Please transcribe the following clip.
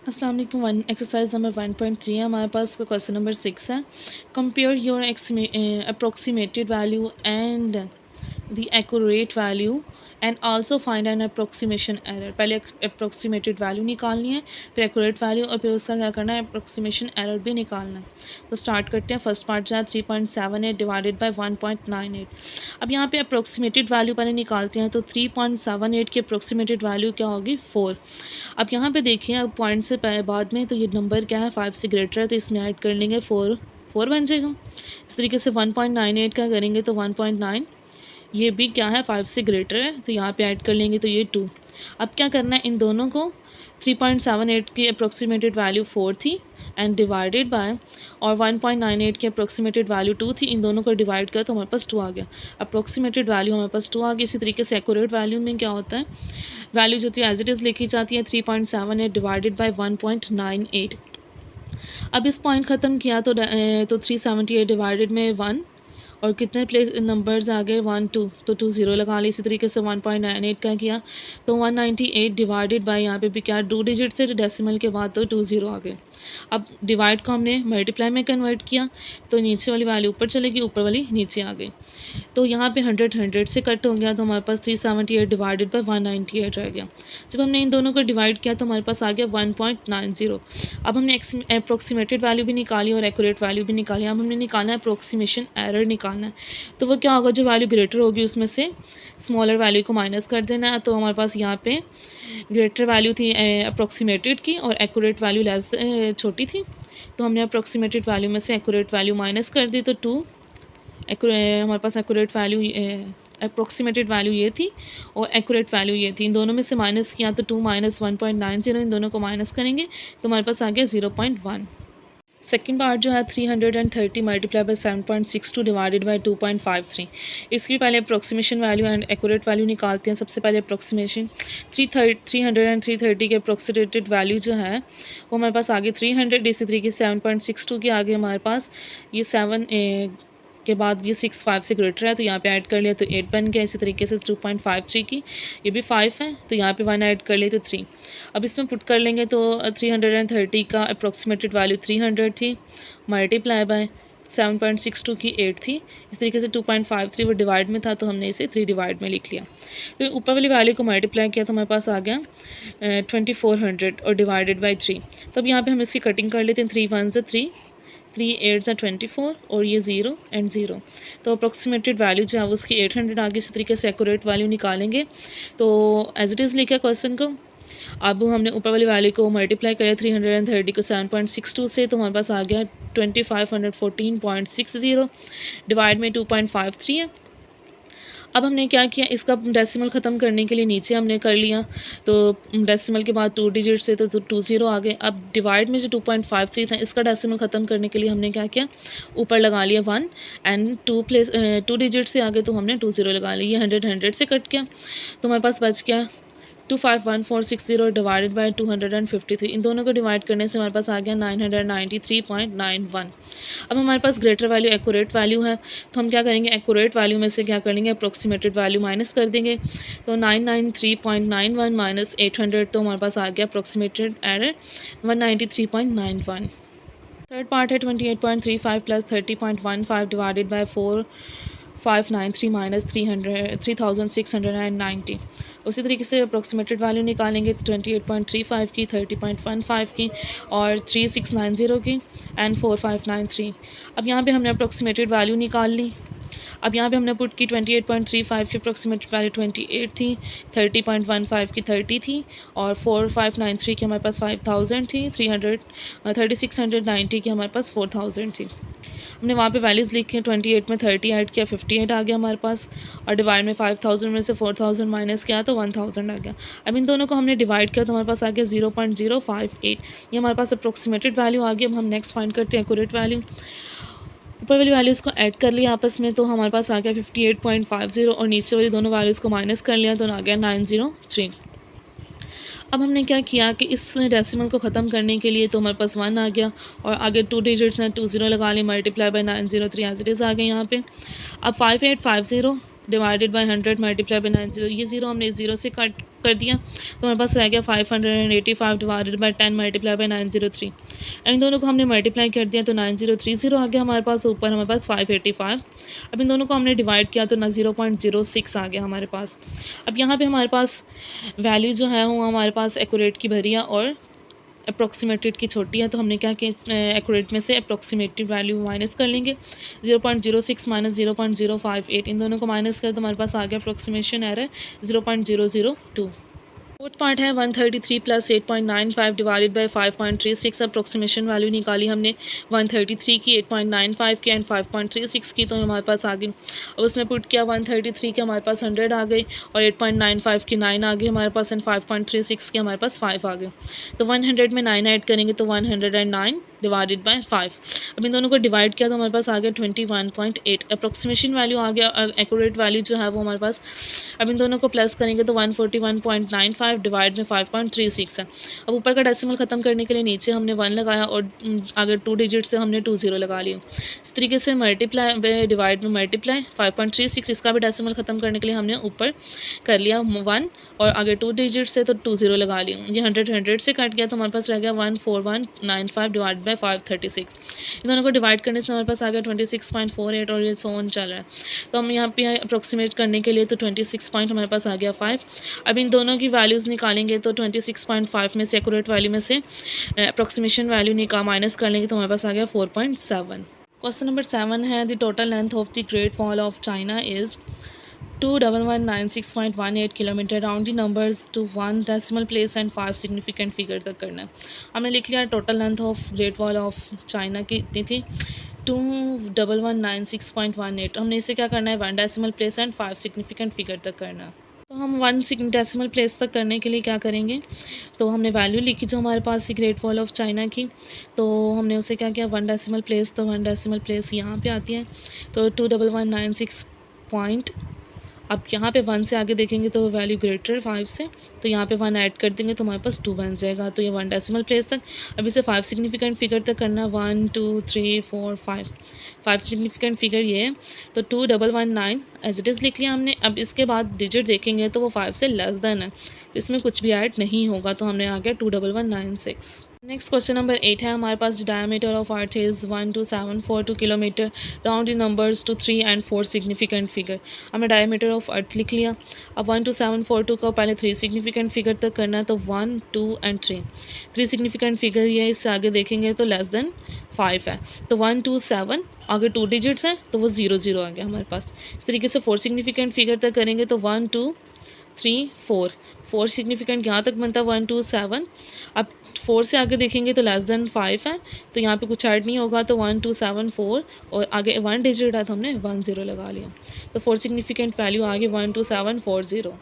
अस्सलाम वालेकुम। One exercise number 1.3 है हमारे पास। क्वेश्चन नंबर 6 है। Compare your approximated value and the accurate value and also find an approximation error. पहले approximated value निकालनी है, फिर एक्यूरेट वैल्यू, और फिर उसका क्या करना है, अप्रोक्सीमेशन एरर भी निकालना है। तो स्टार्ट करते हैं। फर्स्ट पार्ट जो है 3.78 डिवाइडेड बाई 1.98। अब यहाँ पे अप्रोक्सीमेटेड वैल्यू पहले निकालते हैं। तो 3.78 की अप्रोक्सीमेटेड वैल्यू क्या होगी, 4। अब यहाँ पे देखिए, अब पॉइंट से बाद में तो ये नंबर क्या है, 5 से ग्रेटर है, तो इसमें ऐड कर लेंगे 4 बन जाएगा। इस तरीके से 1.98 का करेंगे तो 1.9, ये भी क्या है, 5 से ग्रेटर है, तो यहाँ पे ऐड कर लेंगे तो ये 2। अब क्या करना है, इन दोनों को 3.78 की अप्रोक्सीमेटेड वैल्यू 4 थी एंड डिवाइडेड बाय, और 1.98 की अप्रोक्सीमेटेड वैल्यू 2 थी, इन दोनों को डिवाइड किया तो हमारे पास 2 आ गया। अप्रोक्सीमेटेड वैल्यू हमारे पास 2 आ गई। इसी तरीके से एक्यूरेट वैल्यू में क्या होता है, वैल्यू जो थी एज इट इज़ लिखी जाती है, 3.78 डिवाइडेड बाई 1.98। अब इस पॉइंट ख़त्म किया तो 378 डिवाइडेड में 1, और कितने प्लेस नंबर्स आ गए, 1 2, तो 2 0 लगा ली। इसी तरीके से 1.98 का किया तो 198 डिवाइडेड बाई, यहाँ पे भी क्या 2 डिजिट से डेसिमल के बाद तो 2 0 आ गए। अब डिवाइड को हमने मल्टीप्लाई में कन्वर्ट किया तो नीचे वाली वैल्यू ऊपर चलेगी, ऊपर वाली नीचे आ गई। तो यहाँ पे 100 से कट हो गया, तो हमारे पास 378 डिवाइडेड बाई 198 रह गया। जब हमने इन दोनों को डिवाइड किया तो हमारे पास आ गया 1.90। अब हमने अप्रोक्सीमेटेड वैल्यू भी निकाली और एक्यूरेट वैल्यू भी निकाली। अब हमने निकालना है अप्रोक्सीमेशन एरर निकालना है। तो वो क्या होगा, जो वैल्यू ग्रेटर होगी उसमें से स्मॉलर वैल्यू को माइनस कर देना है। तो हमारे पास यहाँ पे ग्रेटर वैल्यू थी अप्रोक्सीमेटेड की, और एक्यूरेट वैल्यू लेस छोटी थी, तो हमने अप्रोक्सीमेटेड वैल्यू में से एक्यूरेट वैल्यू माइनस कर दी, तो 2। हमारे पास एक्यूरेट वैल्यू अप्रोक्सीमेटेड वैल्यू ये थी और एक्यूरेट वैल्यू ये थी। इन दोनों में से माइनस किया तो 2 माइनस 1.90, इन दोनों को माइनस करेंगे तो हमारे पास आ गया 0.1। सेकेंड पार्ट जो है 330 मल्टीप्लाई बाई 7.62 डिवाइडेड बाई 2.53। इसकी पहले approximation value and accurate value निकालते हैं। सबसे पहले अप्रोक्सीमेशन 330 के अप्रोक्सीमेटेड वैल्यू जो है वो हमारे पास आगे 300, इसी तरीके से 7.62 के आगे हमारे पास ये 7 के बाद ये 6 5 से ग्रेटर है, तो यहाँ पे ऐड कर लिया तो 8 बन गया। इसी तरीके से 2.53 की ये भी 5 है, तो यहाँ पे 1 ऐड कर लिए तो 3। अब इसमें पुट कर लेंगे तो 330 का अप्रोक्सीमेटेड वैल्यू 300 थी, मल्टीप्लाई बाय 7.62 की 8 थी। इस तरीके से 2.53 वो डिवाइड में था, तो हमने इसे 3 डिवाइड में लिख लिया। तो ऊपर वाली वैल्यू को मल्टीप्लाई किया तो हमारे पास आ गया 2400 और डिवाइडेड बाई 3। तो अब यहाँ पे हम इसकी कटिंग कर लेते हैं। 3 1 से 3, 3 8 से 24, और ये 0 एंड 0। तो अप्रोक्सीमेटेड वैल्यू जो है वो उसकी 800 आ गई। इसी तरीके से एक्यूरेट वैल्यू निकालेंगे तो एज इट इज़ लिखा क्वेश्चन को। अब हमने ऊपर वाली वैल्यू को मल्टीप्लाई किया 330 को 7.62 से, तो हमारे पास आ गया 2514.60 डिवाइड में 2.53 है। अब हमने क्या किया, इसका डेसिमल ख़त्म करने के लिए नीचे हमने कर लिया, तो डेसिमल के बाद 2 डिजिट से तो 2 0 आ गए। अब डिवाइड में जो 2.53 था, इसका डेसिमल ख़त्म करने के लिए हमने क्या किया, ऊपर लगा लिया 1 एंड 2 डिजिट से आगे तो हमने 2 0 लगा लिया। ये 100 से कट गया, तो हमारे पास बच गया 251460 डिवाइडेड बाई 253। इन दोनों को डिवाइड करने से हमारे पास आ गया 993.91। अब हमारे पास ग्रेटर वैल्यू एक्यूरेट वैल्यू है, तो हम क्या करेंगे, एक्यूरेट वैल्यू में से क्या करेंगे, अप्रोक्सीमेटेड वैल्यू माइनस कर देंगे। तो 993.91 माइनस 800, तो हमारे पास आ गया अप्रोक्सीमेटेड एरर 193.91। थर्ड पार्ट है 28.35 प्लस 30.15 डिवाइडेड बाई 4593 माइनस 3690। उसी तरीके से अप्रोक्सीमेटेड वैल्यू निकालेंगे तो 28.35 की, 30.15 की, और 3690 की एंड 4593। अब यहाँ पे हमने अप्रोक्सीमेटेड वैल्यू निकाल ली। अब यहाँ पे हमने पुट की 28.35 की अप्रोक्सीमेटेड वैल्यू 28 थी, 30.15 की 30 थी, और 4593 की हमारे पास 5000 थी, 3690 की हमारे पास 4000 थी। हमने वहाँ पे वैल्यूज़ लिखी हैं। 28 में 30 ऐड किया, 58 आ गया हमारे पास, और डिवाइड में 5000 में से 4000 माइनस किया तो 1000 आ गया। अब इन दोनों को हमने डिवाइड किया तो हमारे पास आ गया 0.058। ये हमारे पास अप्रोक्सीमेटेड वैल्यू आ गई। अब हम नेक्स्ट फाइंड करते हैं एक्यूरेट वैल्यू। ऊपर वाली वैल्यूज़ को ऐड कर लिया आपस में, तो हमारे पास आ गया 58.50, और नीचे वाली दोनों वैल्यूज़ को माइनस कर लिया तो आ गया 903। अब हमने क्या किया कि इस डेसिमल को ख़त्म करने के लिए तो हमारे पास 1 आ गया, और आगे 2 डिजिट्स हैं, 2 0 लगा लिए, multiply by 903 as it is आ गए यहाँ पे। अब 5850 डिवाइडेड बाई 100 मल्टीप्लाई बाई 90, ये 0 हमने 0 से कट कर दिया तो हमारे पास रह गया 585 डिवाइडेड बाई 10 मल्टीप्लाई बाई 903। इन दोनों को हमने मल्टीप्लाई कर दिया तो 9030 आ गया हमारे पास, ऊपर हमारे पास 585। अब इन दोनों को हमने डिवाइड किया तो ना 0.06 आ गया हमारे पास। अब यहाँ पे हमारे पास वैल्यू जो है वो हमारे पास एक्यूरेट की भरी है और अप्रॉक्सीमेटेड की छोटी है, तो हमने क्या कि एक्यूरेट में से अप्रॉक्सीमेटेड वैल्यू माइनस कर लेंगे। 0.06 माइनस 0.058, इन दोनों को माइनस कर तो हमारे पास आ गया अप्रॉक्सीमेशन एरर 0.002। फोर्थ पार्ट है 133 plus 8.95 divided by 5.36। Approximation value निकाली हमने 133 की, 8.95 की एंड 5.36 की, तो हमारे पास आ गई। अब उसमें पुट किया 133 के हमारे पास 100 आ गई और 8.95 की 9 आ गई हमारे पास एंड 5.36 के हमारे पास 5 आ गए। तो 100 में 9 ऐड करेंगे तो 109 डिवाइडेड बाय 5। अब इन दोनों को डिवाइड किया तो हमारे पास आ गया 21.8। अप्रॉक्सीमेशन वैल्यू आ गया, एक्यूरेट वैल्यू जो है वो हमारे पास। अब इन दोनों को प्लस करेंगे तो 141.95 डिवाइड में 5.36 है। अब ऊपर का डेसिमल ख़त्म करने के लिए नीचे हमने 1 लगाया और आगे 2 डिजिट से हमने 20 लगा लिए। इस तरीके से मल्टीप्लाई डिवाइड में मल्टीप्लाई 5.36, इसका भी डेसिमल ख़त्म करने के लिए हमने ऊपर कर लिया 1 और आगे 2 डिजिट से तो 20 लगा लिए। ये 100 से कट गया तो हमारे पास रह गया 14195 डिवाइड बाई 536। इन दोनों को डिवाइड करने से हमारे पास आ गया 26.48 और ये सोन चल रहा है। तो हम यहाँ पे अप्रोक्सीमेट करने के लिए तो 26 पॉइंट हमारे पास आ गया 5। अब इन दोनों की वैल्यूज़ निकालेंगे तो 26.5 में से एक्यूरेट वैल्यू में से अप्रोक्सीमेशन वैल्यू माइनस कर लेंगे तो हमारे पास आ गया 4.7। क्वेश्चन नंबर 7 है the total length of the great wall of China is 21196.18 kilometre. Round the numbers to 1 decimal place and 5 significant figure तक करना है। हमने लिख लिया total length of great wall of China की इतनी थी 21196.18। हमने इसे क्या करना है 1 decimal place and 5 significant figure तक करना है। तो हम 1 डेसिमल प्लेस तक करने के लिए क्या करेंगे, तो हमने वैल्यू लिखी जो हमारे पास थी ग्रेट वॉल ऑफ चाइना की, तो हमने उसे क्या किया 1 डेसिमल प्लेस, तो 1 डेसिमल प्लेस यहाँ पे आती है तो 21196 पॉइंट। अब यहाँ पे 1 से आगे देखेंगे तो वैल्यू ग्रेटर 5 से, तो यहाँ पे 1 ऐड कर देंगे तो हमारे पास 2 बन जाएगा। तो ये 1 डेसिमल प्लेस तक। अब इसे 5 सिग्निफिकेंट फिगर तक करना 1 2 3 4 5 सिग्निफिकेंट फिगर ये है। तो 2119 एज इट इज़ लिख लिया हमने। अब इसके बाद डिजिट देखेंगे तो वो 5 से लेस देन है, तो इसमें कुछ भी ऐड नहीं होगा, तो हमने आ गया 21196। नेक्स्ट क्वेश्चन नंबर 8 है हमारे पास diameter of earth is 12742 kilometre. Round the numbers to 3 and 4 significant figure. हमने डायमीटर ऑफ अर्थ लिख लिया। अब 12742 का पहले 3 सिग्निफिकेंट फिगर तक करना है, तो 1 2 एंड 3 सिग्निफिकेंट फिगर ये, इससे आगे देखेंगे तो लेस देन 5 है, तो 127 आगे 2 डिजिट्स हैं तो वो 0 आ गया हमारे पास। इस तरीके से 4 सिग्निफिकेंट फिगर तक करेंगे तो 1 2 3 4 सिग्निफिकेंट यहाँ तक बनता है 127। अब 4 से आगे देखेंगे तो लेस देन 5 है, तो यहाँ पे कुछ ऐड नहीं होगा, तो 1274 और आगे 1 डिजिट है तो हमने 10 लगा लिया, तो 4 सिग्निफिकेंट वैल्यू आ गई 12740।